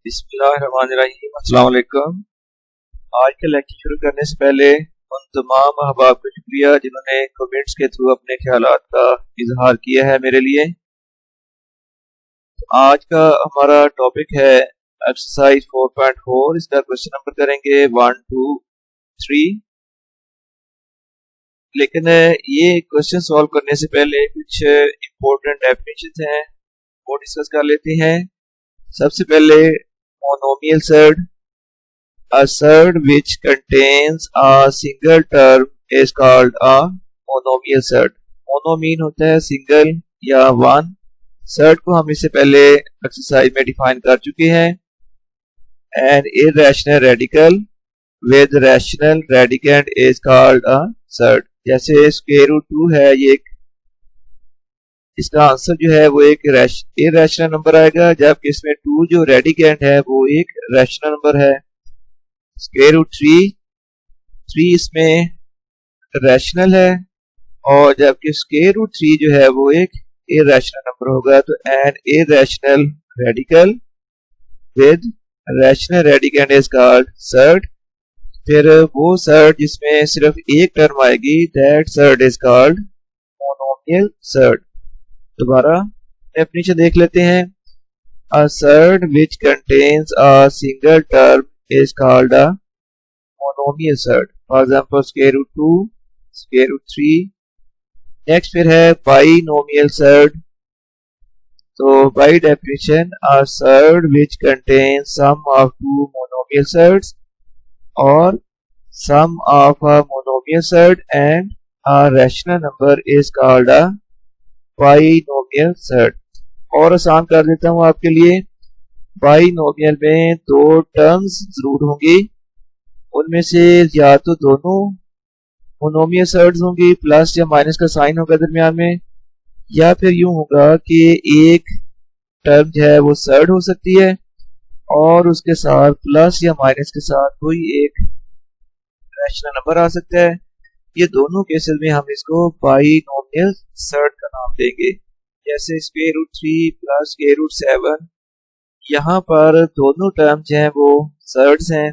बिस्मिल्लाहिर्रहमानिर्रहीम। अस्सलाम वालेकुम। आज का लेक्चर शुरू करने से पहले उन तमाम अहबाब का शुक्रिया जिन्होंने कमेंट्स के थ्रू अपने ख्यालात का इजहार किया है मेरे लिए। आज का हमारा टॉपिक है एक्सरसाइज 4.4। इसका क्वेश्चन नंबर करेंगे 1, 2, 3। लेकिन ये क्वेश्चन सॉल्व करने से पहले कुछ इम्पोर्टेंट डेफिनेशंस हैं वो डिस्कस कर लेते हैं। सबसे पहले monomial surd, a surd which contains a single term is called a monomial surd. mono mean होता है सिंगल या वन। surd को हम इससे पहले एक्सरसाइज में डिफाइन कर चुके हैं। an irrational radical with rational radicand is called a surd. जैसे स्क्वायर रूट 2 है, ये इसका आंसर जो है वो एक इरेशनल नंबर आएगा, जबकि इसमें 2 जो रेडिकेंट है वो एक रैशनल नंबर है। स्क्वायर रूट 3 इसमें रैशनल है, और जबकि स्क्वायर रूट 3 जो है वो एक इरेशनल नंबर होगा। तो an irrational radical with rational radicand is called surd. फिर वो सर्ड जिसमें सिर्फ एक टर्म आएगी, that surd is called monomial surd. दोबारा डेफिनेशन देख लेते हैं। A surd which contains a single term is called a monomial surd. For example, square root 2, square root 3. Next फिर है binomial surd. तो by definition, a surd which contains sum of two monomial surds or sum of a monomial surd and a rational number is called a binomial surd. और आसान कर देता हूं आपके लिए। बाइनोमियल में दो टर्म्स जरूर होंगी, उनमें से या तो दोनों मोनोमियल सर्ड्स होंगी, प्लस या माइनस का साइन होगा दरमियान में, या फिर यूं होगा कि एक टर्म जो है वो सर्ड हो सकती है और उसके साथ प्लस या माइनस के साथ कोई एक रैशनल नंबर आ सकता है। ये दोनों केसेस में हम इसको बाइनोमियल सर्ड का नाम देंगे। जैसे square root 3 plus square root 7, यहाँ पर दोनों टर्म्स हैं वो सर्ड्स हैं।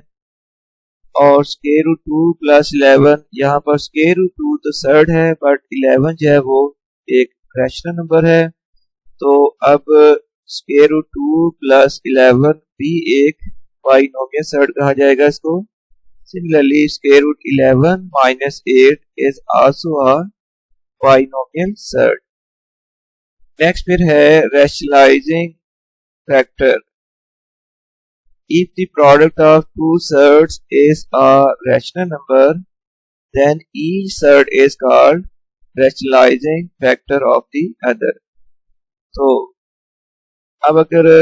और स्क्वायर रूट 2 प्लस 11, यहाँ पर स्क्वायर रूट 2 तो सर्ड है, बट 11 जो है वो एक रैशनल नंबर है। तो अब स्क्वायर रूट 2 प्लस 11 भी एक बाइनोमियल सर्ड कहा जाएगा इसको। Similarly, square root 11 minus 8 is also a binomial surd. Next फिर है rationalizing factor. If the product of two surds is a rational number, then each surd is called rationalizing factor of the other. तो अब अगर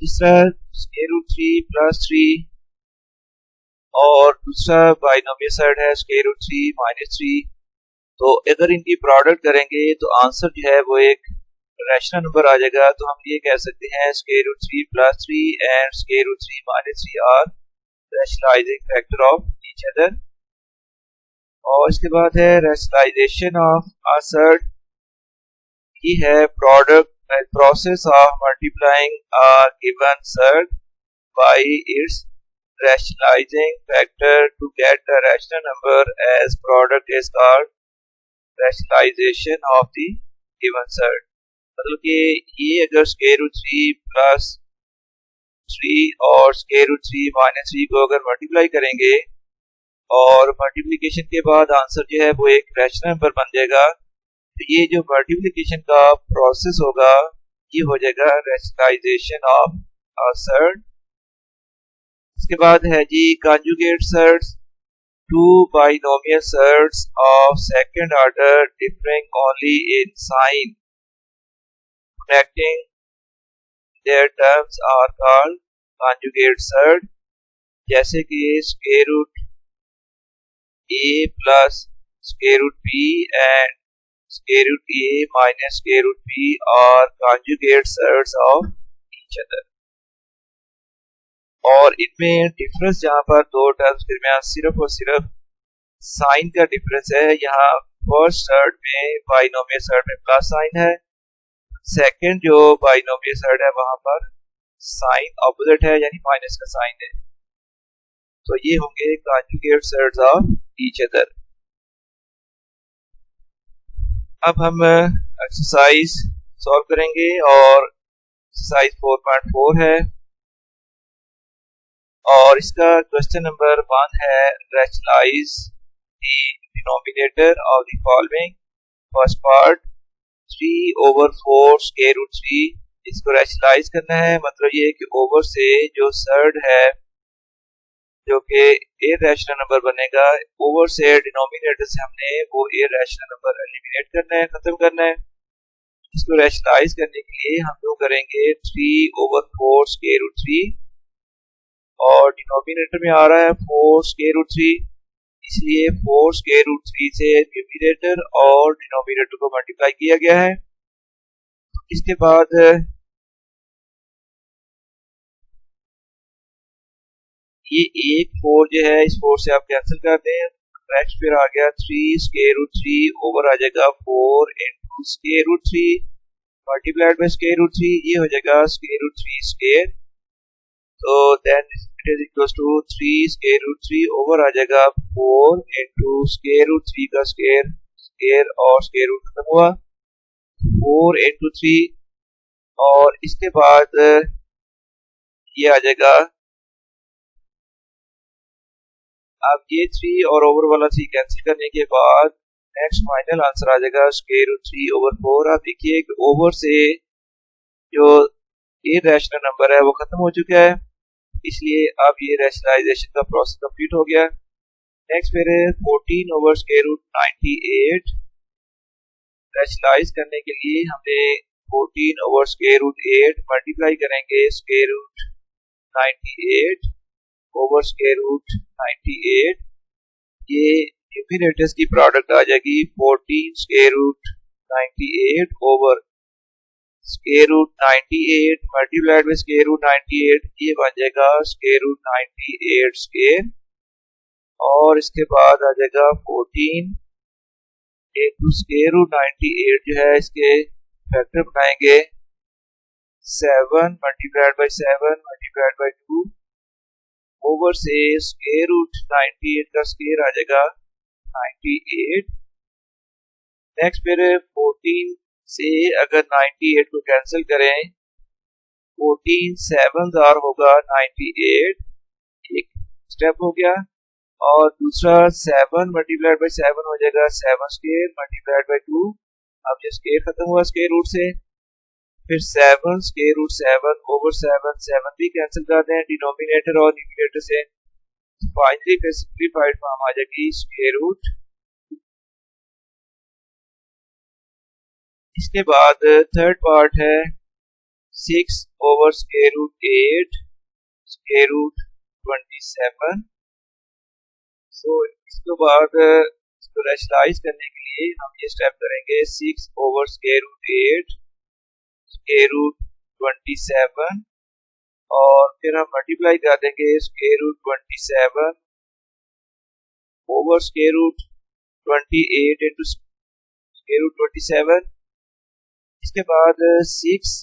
जिस तरह square root 3 plus 3 और दूसरा binomial surd है स्क्वायर रूट 3 माइनस 3, तो अगर इनकी प्रोडक्ट करेंगे तो आंसर जो है वो एक रैशनल नंबर आ जाएगा। तो हम ये कह सकते हैं square root 3 plus 3 and square root 3 minus 3 are rationalising factor of each other. और इसके बाद है रैशनलाइजेशन ऑफ अ सर्ड। ये है product process of multiplying a given surd by its rationalizing factor to get the rational number as product is called rationalization of the given surd। मतलब कि ये अगर स्क्वायर रूट 3 प्लस 3 और square root 3 minus 3 को अगर multiply करेंगे और multiplication के बाद आंसर जो है वो एक रैशनल नंबर बन जाएगा, तो ये जो मल्टीप्लिकेशन का प्रोसेस होगा ये हो जाएगा रैशनलाइजेशन ऑफ अ सर्ड। इसके बाद है जी conjugate surds. Two binomial surds of second order differing only in sign connecting their terms are called conjugate surd. जैसे कि square root a plus square root b and square root a minus square root b are conjugate surds of each other। और इनमें difference जहाँ पर दो terms के दरमियान सिर्फ और सिर्फ साइन का डिफरेंस है। यहाँ फर्स्ट सर्ड में बाइनोमियल सर्ड में प्लस साइन है, सेकंड जो बाइनोमियल सर्ड है वहां पर साइन ऑपोजिट है, यानी माइनस का साइन है, तो ये होंगे conjugate surds of each other. अब हम एक्सरसाइज सॉल्व करेंगे और एक्सरसाइज 4.4 है और इसका क्वेश्चन नंबर 1 है rationalise the denominator of the following. First part 3/4 square root 3, इसको रैशनलाइज करना है, मतलब ये कि ओवर से जो सर्ड है जो कि इरैशनल नंबर बनेगा, ओवर से डिनोमिनेटर से हमने वो इरैशनल नंबर एलिमिनेट करना है, खत्म करना है। इसको रैशनलाइज करने के लिए हम लोग करेंगे 3/4 स्क्वायर रूट 3 और डिनोमिनेटर में आ रहा है 4 स्क्वायर रूट 3, इसलिए 4 स्क्वायर रूट 3 से न्यूमरेटर और डिनोमिनेटर को मल्टीप्लाई किया गया है। इसके बाद ये एक 4 जो है इस 4 से आप कैंसिल कर दें, नेक्स्ट फिर आ गया 3 स्क्वायर रूट 3 ओवर आ जाएगा 4 into square root 3 multiplied by square root 3, ये हो जाएगा स्क्वायर रूट 3 स्क्वायर, तो then it is equals to 3 square root 3 over आ जाएगा 4 इंटू स्क्वायर रूट 3 का स्क्वायर, स्क्वायर और स्क्वायर रूट खत्म हुआ 4 इंटू 3, और इसके बाद ये आ जाएगा, अब ये 3 और ओवर वाला 3 कैंसिल करने के बाद नेक्स्ट फाइनल आंसर आ जाएगा स्क्वायर रूट 3 ओवर 4। आप देखिए कि ओवर से जो इरैशनल नंबर है वो खत्म हो चुका है, इसलिए अब ये रैशनलाइजेशन का प्रोसेस कंप्लीट हो गया। नेक्स्ट फिर 14 ओवर स्क्वायर रूट 98, रैशनलाइज करने के लिए हमें 14 ओवर स्क्वायर रूट 8 मल्टीप्लाई करेंगे square root 98 over square root 98, ये न्यूमरेटर्स की प्रोडक्ट आ जाएगी 14 square root 98 over square root 98 multiplied by square root 98, ये बन जाएगा स्क्वायर रूट 98 स्क्वायर, और इसके बाद आ जाएगा 14 इंटू स्क्वायर रूट 98 जो है इसके फैक्टर बनाएंगे 7 multiplied by 7 multiplied by 2 over से स्क्वायर रूट 98 का स्क्वायर आ जाएगा 98। नेक्स्ट फिर 14 से अगर 98 को कैंसिल करें 14 7 होगा 98, एक स्टेप हो गया, और दूसरा 7 मल्टीप्लाइड बाय 7 हो जाएगा 7 स्क्वायर मल्टीप्लाइड बाय 2, अब जो स्क्वायर खत्म हुआ स्क्वायर रूट से, फिर 7 स्क्वायर रूट 7 ओवर 7 भी कैंसिल कर दें डिनोमिनेटर और न्यूमरेटर से, फाइनली फिर सिंप्लीफाइड फॉर्म आ जाएगी स्क्वायर रूट। इसके बाद थर्ड पार्ट है 6 over square root 8 square root 27, so इसके बाद इसको रैशनलाइज करने के लिए हम ये स्टेप करेंगे 6 over square root 8 square root 27 और फिर हम मल्टीप्लाई कर देंगे square root 27 over square root 28 into square root 27, इसके बाद 6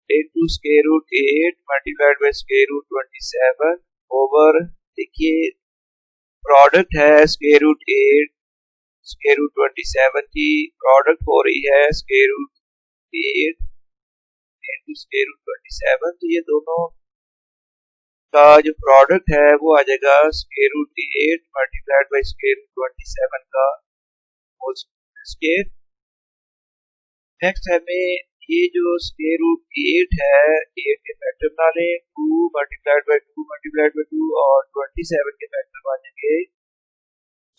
into square root 8 multiplied by square root 27 over, देखिए प्रोडक्ट है स्क्वायर रूट 8 स्क्वायर रूट 27 की प्रोडक्ट हो रही है square root 8 into square root 27, तो ये दोनों का जो प्रोडक्ट है वो आ जाएगा square root 8 multiplied by square root 27 का होल स्क्वायर। नेक्स्ट हमें ये जो स्क्वायर रूट 8 है 8 के फैक्टर बना लें 2 मल्टीप्लाइड बाय 2 मल्टीप्लाइड बाय 2 और 27 के फैक्टर बनेंगे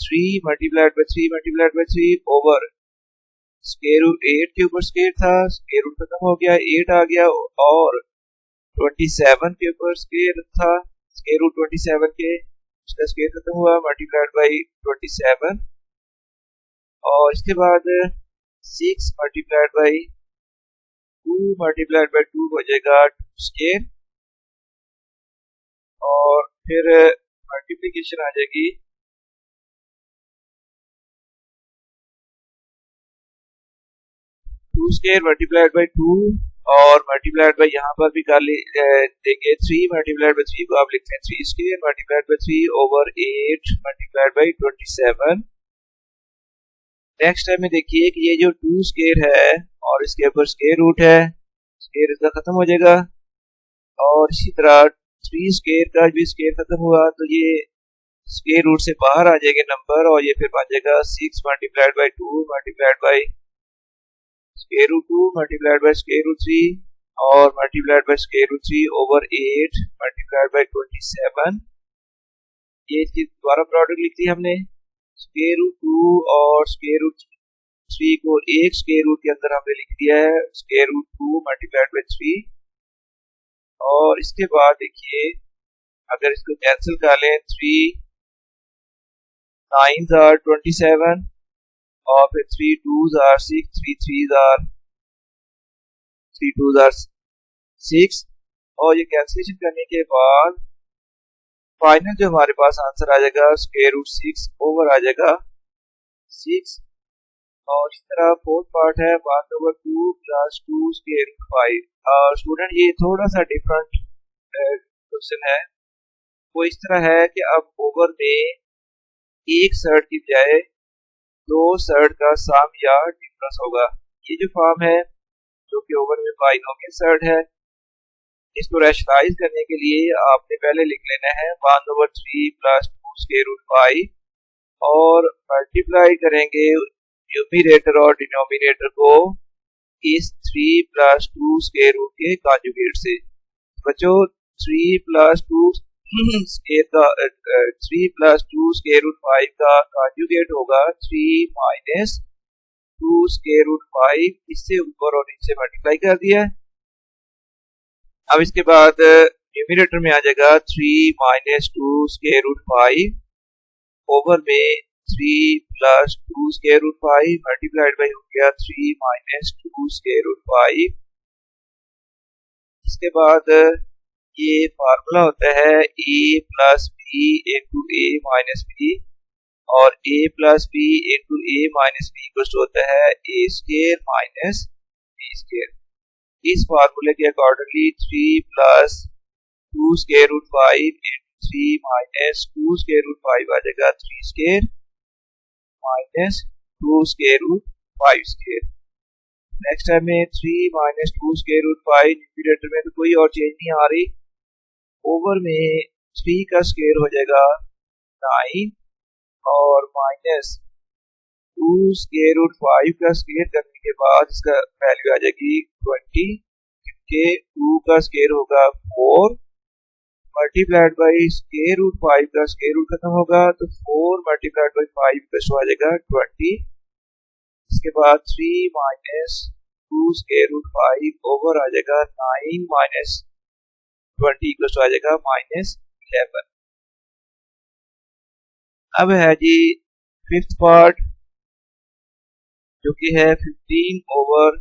3 multiplied by 3 multiplied by 3 over square root 8 के ऊपर स्क्वायर था, स्क्वायर रूट खत्म हो गया 8 आ गया, और 27 के ऊपर स्क्वायर था स्क्वायर रूट 27 के, उसका स्क्वायर खत्म हुआ मल्टीप्लाइड बाय 27, और इसके बाद 6 मल्टीप्लाइड बाय 2 मल्टीप्लाइड बाय 2 हो जाएगा 2 स्क्वायर, और फिर मल्टीप्लिकेशन आ जाएगी two square multiplied by two और मल्टीप्लाइड बाई यहाँ पर भी कर देंगे 3 मल्टीप्लाइड बाई 3 को आप लिखते हैं 3 square multiplied by 3 over 8 multiplied by 27। Next time में देखिए कि ये जो 2 स्केयर है और इसके ऊपर स्केयर रूट है, स्केयर इसका खत्म हो जाएगा और इसी तरह 3 स्केयर का भी स्केयर खत्म हुआ तो ये स्केयर रूट से बाहर आ जाएंगे नंबर और ये फिर बन जाएगा 6 multiplied by 2 multiplied by square root 2 multiplied by square root 3 और multiplied by square root 3 over 8 multiplied by 27। ये इसकी दोबारा प्रोडक्ट लिख दी हमने। स्केयर रूट 2 और स्केयर रूट 3 को एक स्केयर रूट के अंदर हमने लिख दिया है स्केयर रूट 2 मल्टीप्लाइड बाई 3 और इसके बाद देखिए अगर इसको कैंसिल कर लें 3 9s are 27 और फिर 3 2s are 6 3 2s are 6 और ये कैंसिलेशन करने के बाद फाइनल जो हमारे पास आंसर आ जाएगा स्क्वायर रूट 6 ओवर आ जाएगा 6 और इस तरह फोर्थ पार्ट है 1 over 2 plus 2 square root 5। Student ये थोड़ा सा डिफरेंट क्वेश्चन है, वो इस तरह है कि अब ओवर में एक सर्ड की बजाय 2 सर्ड का सम या डिफरेंस होगा। ये जो फॉर्म है जो कि ओवर में बाइनोमियल सर्ड है, इसको रैशनलाइज करने के लिए आपने पहले लिख लेना है 1 ओवर 3 प्लस 2 स्क्वायर रूट 5 और मल्टीप्लाई करेंगे न्यूमरेटर और डिनोमिनेटर को इस 3 प्लस 2 स्क्वायर रूट के कॉन्जुगेट से। बच्चों 3 प्लस 2 स्क्वायर का 3 प्लस 2 स्क्वायर रूट 5 का कॉन्जुगेट होगा 3 माइनस 2 स्क्वायर रूट 5, इससे ऊपर और नीचे मल्टीप्लाई कर दिया। अब इसके बाद न्यूमरेटर में आ जाएगा 3 माइनस 2 स्क्वायर रूट 5 ओवर में 3 plus 2 square root 5 multiplied by हो गया 3 माइनस 2 स्क्वायर रूट 5। इसके बाद ये फार्मूला होता है a plus B into A minus B और a plus B into A minus B equal होता है a square minus b square. इस फार्मूले के accordingly 3 plus 2 square root 5 into 3 minus 2 square root 5 आ जाएगा 3 square minus 2 square root 5 square. Next time में 3 minus 2 square root 5 numerator में तो कोई और चेंज नहीं आ रही, ओवर में 3 का स्क्वायर हो जाएगा 9 और माइनस 2 स्क्वायर रूट 5 का स्क्वायर करने के बाद इसका वैल्यू आ जाएगी 20 के 2 का स्क्वायर होगा 4 मल्टीप्लाइड बाई स्क्वायर रूट 5 का स्क्वायर रूट खत्म होगा तो 4 मल्टीप्लाइड बाई 5 का आ जाएगा 20। इसके बाद 3 माइनस 2 स्क्वायर रूट 5 ओवर आ जाएगा 9 माइनस 20 इक्वल आ जाएगा माइनस 11। अब है जी फिफ्थ पार्ट जो कि है 15 over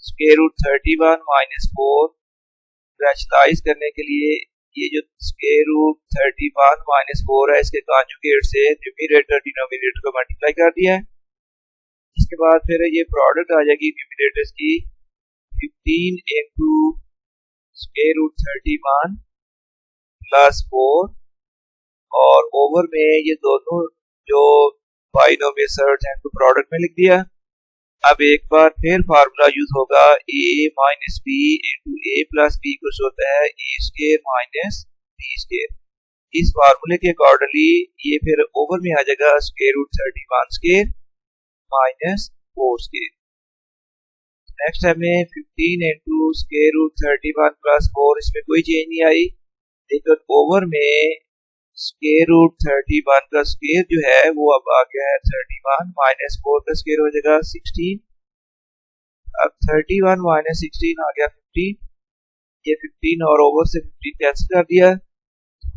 square root 31 minus 4। Rationalise करने के लिए ये जो स्क्वायर रूट 31 माइनस 4 है इसके कॉन्जुगेट से न्यूमरेटर डिनोमिनेटर को मल्टीप्लाई कर दिया है। इसके बाद फिर ये प्रोडक्ट आ जाएगी न्यूमरेटर्स की 15 इंटू स्क्वायर रूट 31 प्लस 4 और ओवर में ये दोनों जो बाइनोमियल सर्ड्स हैं तो प्रोडक्ट में लिख दिया। अब एक बार फिर फार्मूला यूज होगा a minus B into A plus B कुछ होता है A square minus B square. इस फार्मूले के अकॉर्डिंगली ये फिर ओवर में आ जाएगा square root 31 square minus 4 square. Next हमें 15 इंटू स्क्वायर रूट 31 प्लस 4, इसमें कोई चेंज नहीं आई, लेकिन ओवर में स्क्वायर रूट 31 का स्क्वायर जो है वो अब आ गया है 31 माइनस 4 का स्क्वायर हो जाएगा 16। अब 31 माइनस 16 आ गया 15, ये 15 और ओवर से 15 कैंसिल कर दिया।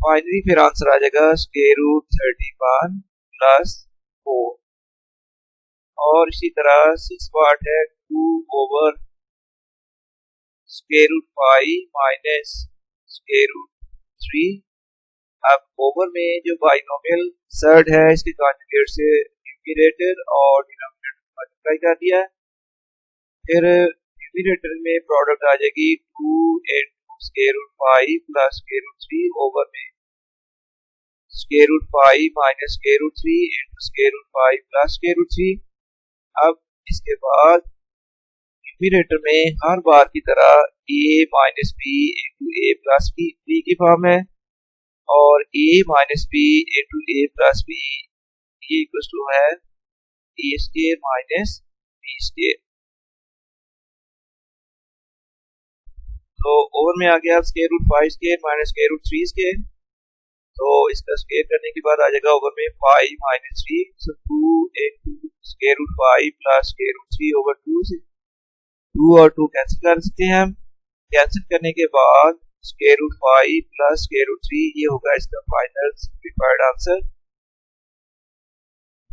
फाइनली फिर आंसर आ जाएगा स्क्वायर रूट 31 प्लस 4। और इसी तरह 6 पार्ट है 2 over square root 5 minus square root 3। अब ओवर में जो बाइनोमियल सर्ड है इसके कॉन्जुगेट से न्यूमरेटर और डिनोमिनेटर मल्टीप्लाई कर दिया है। फिर न्यूमरेटर में प्रोडक्ट आ जाएगी 2 into square root 5 plus square root 3 over में square root 5 minus square root 3 into square root 5 plus square root 3। अब इसके बाद न्यूमरेटर में हर बार की तरह a minus B into A plus B की फॉर्म है और a minus B into A plus B ये इक्वल टू है A square minus B square. तो ओवर में आ गया square root 5 square minus square root 3 square. तो इसका स्क्वायर करने के बाद आ जाएगा ओवर में 5 minus 3 so 2 into square root 5 plus square root 3 over 2 से 2 और 2 कैंसिल कर सकते हैं हम। कैंसिल करने के बाद square root 5 plus square root 3 ये होगा इसका फाइनल सिंप्लीफाइड आंसर।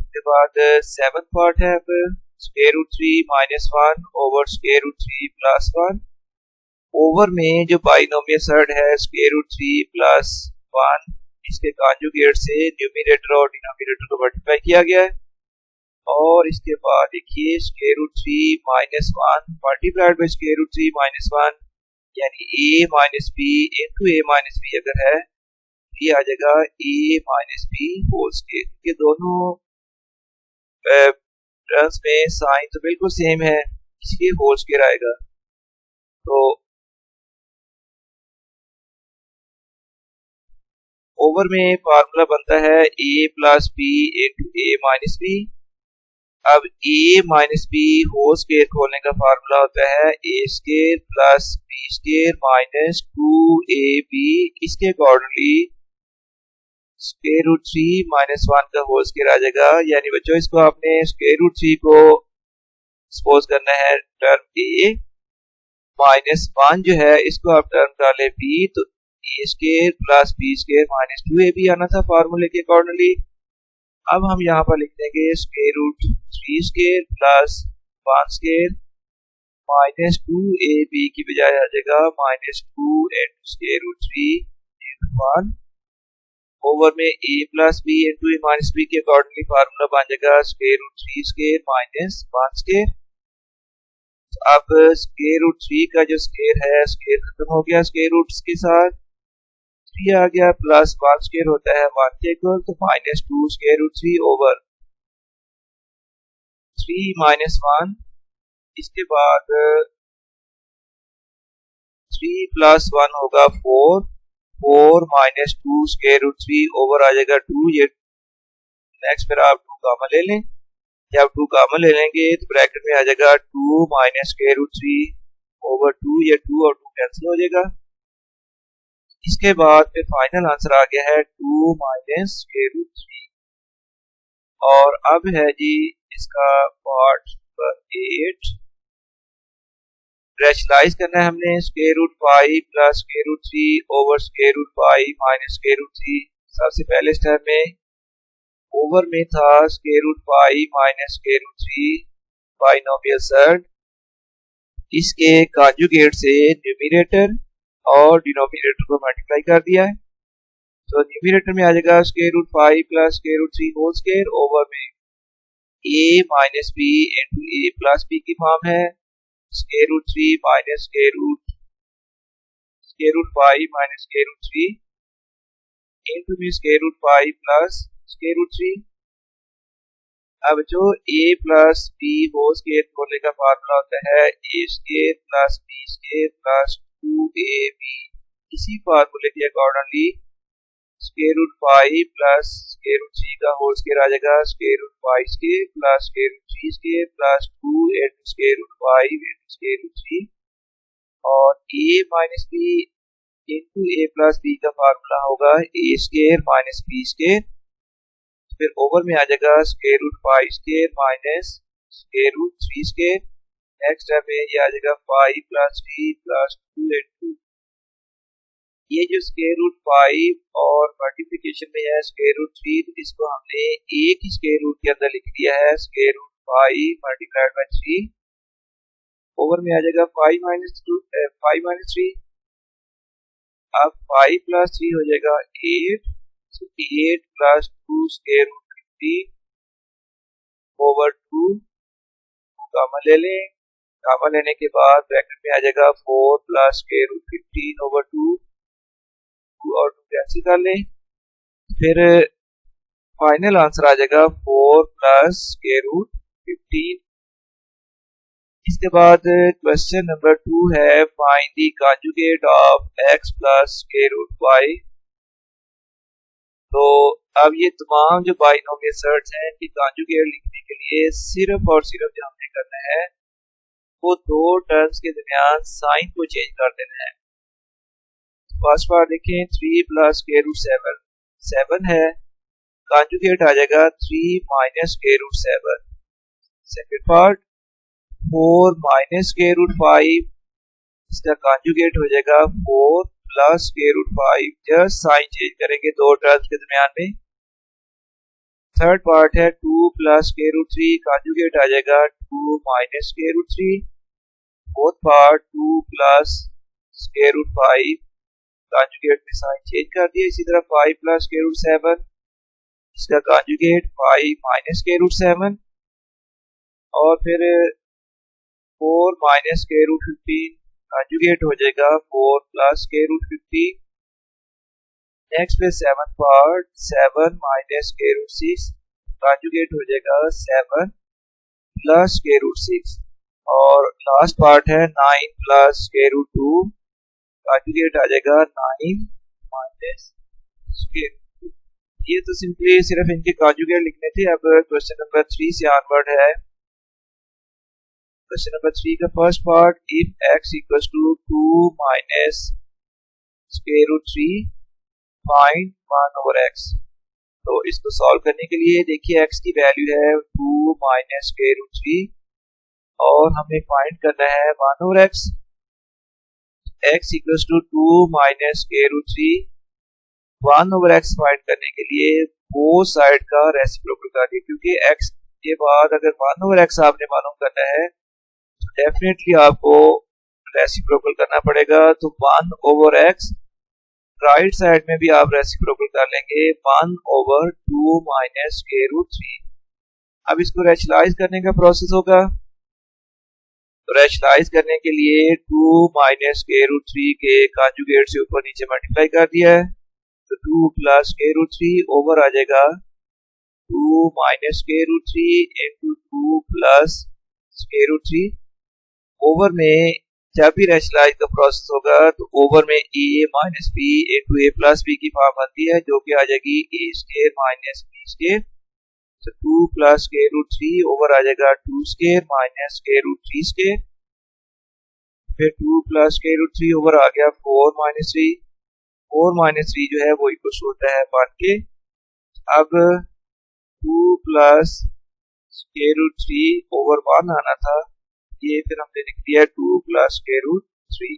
उसके बाद 7th पार्ट है अब square root 3 minus 1 over square root 3 plus 1। Over में जो बाइनोमियल सर्ड है स्क्वायर रूट 3 प्लस 1 इसके कॉन्जुगेट से न्यूमरेटर और डिनोमिनेटर को मल्टीप्लाई किया गया है और इसके बाद देखिए square root 3 minus 1 multiplied by square root 3 minus 1 यानी a minus B into A minus B अगर है ये आ जाएगा a minus B whole square. ये दोनों टर्म्स में साइन तो बिल्कुल सेम है इसलिए होल स्क्वायर आएगा। तो ओवर में फार्मूला बनता है a plus B into A minus B. अब a minus B whole square खोलने का फार्मूला होता है a square plus B square minus 2ab। इसके अकॉर्डिंगली स्क्वायर रूट 3 माइनस 1 का होल स्क्वायर आ जाएगा। यानी बच्चों इसको आपने स्क्वायर रूट 3 को सपोज करना है टर्म a माइनस 1 जो है इसको आप टर्म डालें b तो a square plus B square minus 2ab आना था फार्मूले के अकॉर्डिंगली। अब हम यहाँ पर लिख देंगे square root 3 square plus 1 square minus 2ab की बजाय आ जाएगा minus 2 into square root 3 into 1 over में a plus B into A minus B के अकॉर्डिंगली फार्मूला बन जाएगा square root 3 square minus 1 square. अब स्क्वायर रूट 3 का जो स्क्वायर है स्क्वायर खत्म हो गया स्क्वायर रूट्स के साथ 3 आ गया प्लस 1 स्क्वायर होता है 1 के इक्वल तो minus 2 square root 3 over 3 minus 1। इसके बाद 3 प्लस 1 होगा 4 4 माइनस 2 स्क्वायर रूट 3 ओवर आ जाएगा 2। ये नेक्स्ट फिर आप 2 कॉमन ले लें। जब 2 कॉमन ले लेंगे तो ब्रैकेट में आ जाएगा 2 माइनस स्क्वायर रूट 3 ओवर 2। ये 2 और 2 कैंसिल हो जाएगा। इसके बाद फिर फाइनल आंसर आ गया है 2 माइनस स्क्वायर रूट 3। और अब है जी इसका पार्ट नंबर 8 रैशनलाइज करना है हमने square root 5 plus square root 3 over square root 5 minus square root 3। सबसे पहले स्टेप में ओवर में था square root 5 minus square root 3 binomial surd इसके कॉन्जुगेट से न्यूमरेटर और डिनोमिनेटर को मल्टीप्लाई कर दिया है। तो न्यूमरेटर में आ जाएगा square root 5 plus square root 3 whole square over में a minus B into A plus B की फॉर्म है square root 3 minus square root 5 minus square root 3 into में square root 5 plus square root 3। अब जो a plus B whole square खोलने का formula होता है a square plus B square plus 2ab। इसी फार्मूले के accordingly square root 5 plus square root 3 का होल स्क्वायर आ जाएगा square root 5 square plus square root 3 square plus 2 into square root 5 into square root 3 और a minus B into A plus B का formula होगा a square minus B square. फिर over में आ जाएगा square root 5 square minus square root 3 square. Next step में ये आ जाएगा 5 प्लस 3 प्लस 2 इंटू ये जो स्क्वायर रूट 5 और मल्टीप्लिकेशन में है स्क्वायर रूट 3 इसको हमने एक ही स्क्वायर रूट के अंदर लिख दिया है square root 5 multiplied by 3 over में आ जाएगा 5 माइनस 3। अब 5 प्लस 3 हो जाएगा 8 so 8 plus 2 square root 15 over 2 common ले लें गामा लेने के बाद ब्रैकेट में आ जाएगा 4 प्लस स्क्वायर रूट 15/2 और 2 कैंसिल कर लें। फिर फाइनल आंसर आ जाएगा 4 प्लस स्क्वायर रूट 15। इसके बाद क्वेश्चन नंबर 2 है find the conjugate of x plus square root y। तो अब ये तमाम जो बाइनोमियल सर्ट्स हैं इनकी कॉन्जुगेट लिखने के लिए सिर्फ और सिर्फ जो हमने करना है वो दो टर्म्स के दरमियान साइन को चेंज कर देना है। फर्स्ट पार्ट देखें 3 प्लस स्क्वायर रूट 7 है, कॉन्जुगेट आ जाएगा 3 minus square root 7। Second part 4 minus square root 5, इसका कॉन्जुगेट हो जाएगा 4 plus square root 5। Just sign change करेंगे दो टर्म्स के दरमियान में। थर्ड पार्ट है 2 प्लस स्क्वायर रूट 3, कॉन्जुगेट आ जाएगा 2 minus square root 3। Fourth part 2 plus square root 5, conjugate में साइन चेंज कर दिया। इसी तरह 5 प्लस स्क्वायर रूट 7, इसका कॉन्जुगेट 5 माइनस स्क्वायर रूट 7। और फिर 4 माइनस स्क्वायर रूट 15, कॉन्जुगेट हो जाएगा 4 प्लस स्क्वायर रूट 15। नेक्स्ट पे 7th part 7 minus square root 6, conjugate हो जाएगा 7 प्लस स्क्वायर रूट 6। और लास्ट पार्ट है 9 प्लस स्क्वायर रूट 2, कॉन्जुगेट आ जाएगा 9 माइनस स्क्वायर रूट 2। ये तो सिंपली सिर्फ इनके कॉन्जुगेट लिखने थे। अब क्वेश्चन नंबर 3 से ऑनवर्ड है। क्वेश्चन नंबर 3 का first part if x equals to 2 minus square root 3 find 1/x। तो इसको सॉल्व करने के लिए देखिए x की वैल्यू है 2 माइनस स्क्वायर रूट 3 और हमें फाइंड करना है 1/x। x equals to 2 minus square root 3, 1/x find करने के लिए बोथ साइड का रेसिप्रोकल करिए, क्योंकि x के बाद अगर 1/x आपने मालूम करना है डेफिनेटली आपको रेसिप्रोकल करना पड़ेगा। तो 1/x राइट साइड में भी आप रेसिप्रोकल कर लेंगे 1/2 माइनस स्क्वायर रूट 3। अब इसको रैशनलाइज करने का प्रोसेस होगा। तो रैशनलाइज करने के लिए 2 माइनस स्क्वायर रूट 3 के कॉन्जुगेट से ऊपर नीचे मल्टीप्लाई कर दिया है। तो 2 प्लस स्क्वायर रूट 3 ओवर आ जाएगा 2 minus square root 3 into 2 plus square root 3। Over में जब भी रैशनलाइज का प्रोसेस होगा तो ओवर में a minus B into a plus B की फॉर्म बनती है, जो कि आ जाएगी a square minus b square. तो 2 प्लस स्क्वायर रूट 3 ओवर आ जाएगा 2 square minus square root 3 square. फिर 2 प्लस स्क्वायर रूट 3 ओवर आ गया 4 माइनस 3। 4 माइनस 3 जो है वो इक्वल होता है 1 के। अब 2 प्लस स्क्वायर रूट 3 ओवर 1 आना था, ये फिर हमने लिख दिया 2 प्लस स्क्वायर रूट 3।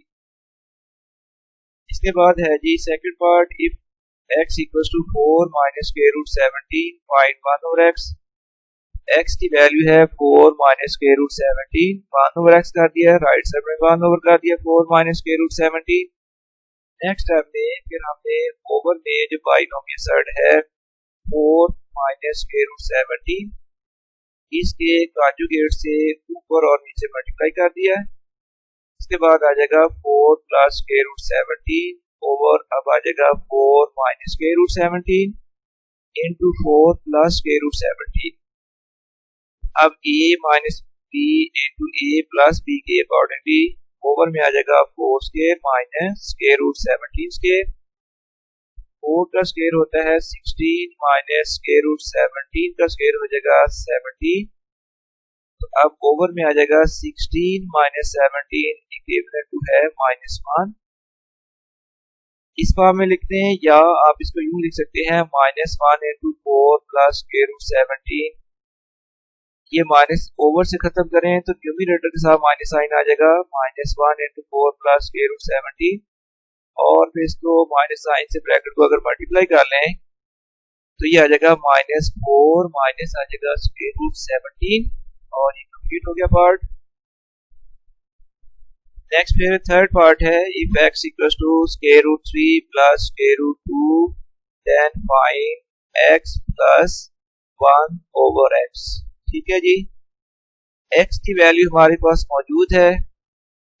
इसके बाद है जी second part if x equals to 4 minus square root 17 find 1/x। x की वैल्यू है 4 माइनस स्क्वायर रूट 17, 1/x कर दिया, राइट साइड में 1 ओवर कर दिया 4 minus square root 17। Next step में फिर हमने ओवर में जो बाइनोमियल सर्ट है 4 माइनस स्क्वायर रूट 17, इसके कॉन्जुगेट से ऊपर और नीचे मल्टीप्लाई कर दिया है। इसके बाद आ जाएगा 4 प्लस स्क्वायर रूट 17 ओवर अब आ जाएगा 4 minus square root 17 into 4 plus square root 17। अब a minus b into a plus b के अकॉर्डिंगली ओवर में आ जाएगा 4 square minus square root 17 square. 4 का स्क्वायर होता है 16 माइनस स्क्वायर रूट 17 का स्क्वायर हो जाएगा 17। तो अब ओवर में आ जाएगा 16 माइनस 17 इक्विवेलेंट टू है -1। इस फॉर्म में लिखते हैं, या आप इसको यूं लिख सकते हैं -1 इंटू 4 प्लस स्क्वायर रूट 17। ये माइनस ओवर से खत्म करें तो न्यूमरेटर के साथ माइनस साइन आ जाएगा -1 इंटू 4 प्लस स्क्वायर रूट 17। और फिर इसको माइनस साइन से ब्रैकेट को अगर मल्टीप्लाई कर लें तो ये आ जाएगा -4 माइनस आ जाएगा स्क्वायर रूट 17 और ये कंप्लीट हो गया पार्ट। नेक्स्ट फिर थर्ड पार्ट है if x equals to square root 3 plus square root 2 then find x plus 1/x। ठीक है जी। x की वैल्यू हमारे पास मौजूद है।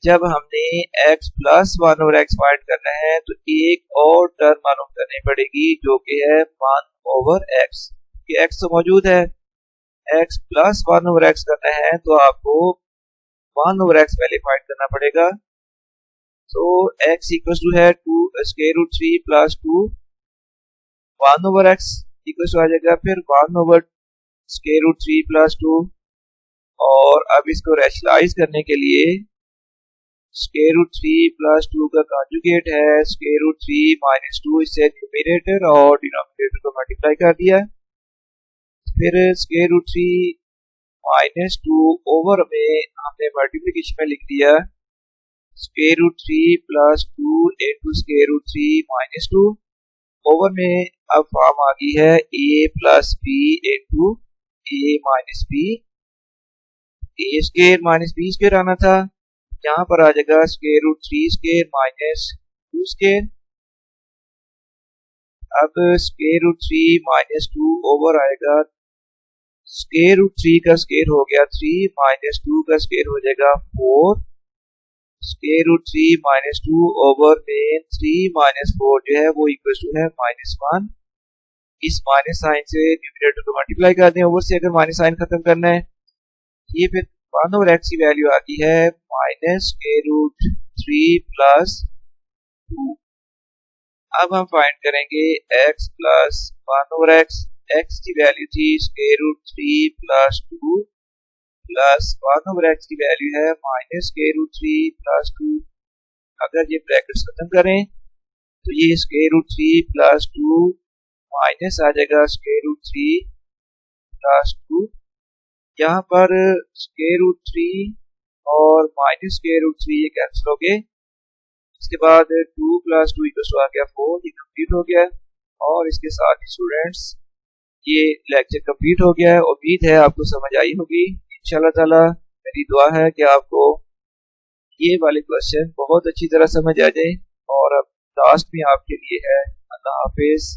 जब हमने x plus 1 over x find करना है तो एक और टर्म मालूम करनी पड़ेगी जो कि है 1 ओवर x। ये x तो मौजूद है, x प्लस 1 ओवर x करना है तो आपको 1 ओवर x पहले फाइंड करना पड़ेगा। तो x इक्वल टू है 2 square root 3 plus 2 1 over x equal to आ जाएगा फिर 1 ओवर स्क्वायर रूट 3 प्लस 2। और अब इसको रैशनलाइज करने के लिए स्क्वायर रूट 3 प्लस 2 का कॉन्जुगेट है स्क्वायर रूट 3 माइनस 2, इससे न्यूमरेटर और डिनोमिनेटर को मल्टीप्लाई कर दिया। फिर स्क्वायर रूट 3 माइनस 2 ओवर में हमने मल्टीप्लिकेशन में लिख दिया square root 3 plus 2 into square root 3 minus 2। Over में अब फॉर्म आ गई है a plus b into a minus b। A square minus B square आना था, यहाँ पर आ जाएगा square root 3 square minus 2 square. अब स्क्वायर रूट 3 माइनस 2 ओवर आएगा स्क्वायर रूट 3 का स्क्वायर हो गया 3 माइनस 2 का स्क्वायर हो जाएगा 4। स्क्वायर रूट 3 माइनस 2 ओवर में 3 माइनस 4 जो है वो इक्वल टू है -1। इस माइनस साइन से न्यूमरेटर को मल्टीप्लाई कर दें, ओवर से अगर माइनस साइन खत्म करना है। ये फिर 1 ओवर x की वैल्यू आती है माइनस स्क्वायर रूट 3 प्लस 2। अब हम फाइंड करेंगे x प्लस 1 ओवर x की वैल्यू थी square root 3 plus 2 plus 1 over x की वैल्यू है माइनस स्क्वायर रूट 3 प्लस 2। अगर ये ब्रैकेट्स खत्म करें तो ये स्क्वायर रूट 3 प्लस 2 माइनस आ जाएगा स्क्वायर रूट 3 प्लस 2। यहाँ पर स्क्वायर रूट 3 और माइनस स्क्वायर रूट 3 ये कैंसिल हो गए। इसके बाद 2 प्लस 2 इक्वल टू आ गया 4, ये कंप्लीट हो गया। और इसके साथ ही स्टूडेंट्स ये लेक्चर कंप्लीट हो गया है। उम्मीद है आपको समझ आई होगी। इंशाल्लाह ताला मेरी दुआ है कि आपको ये वाले क्वेश्चन बहुत अच्छी तरह समझ आ जाए। और अब लास्ट में आपके लिए है। अल्लाह हाफिज।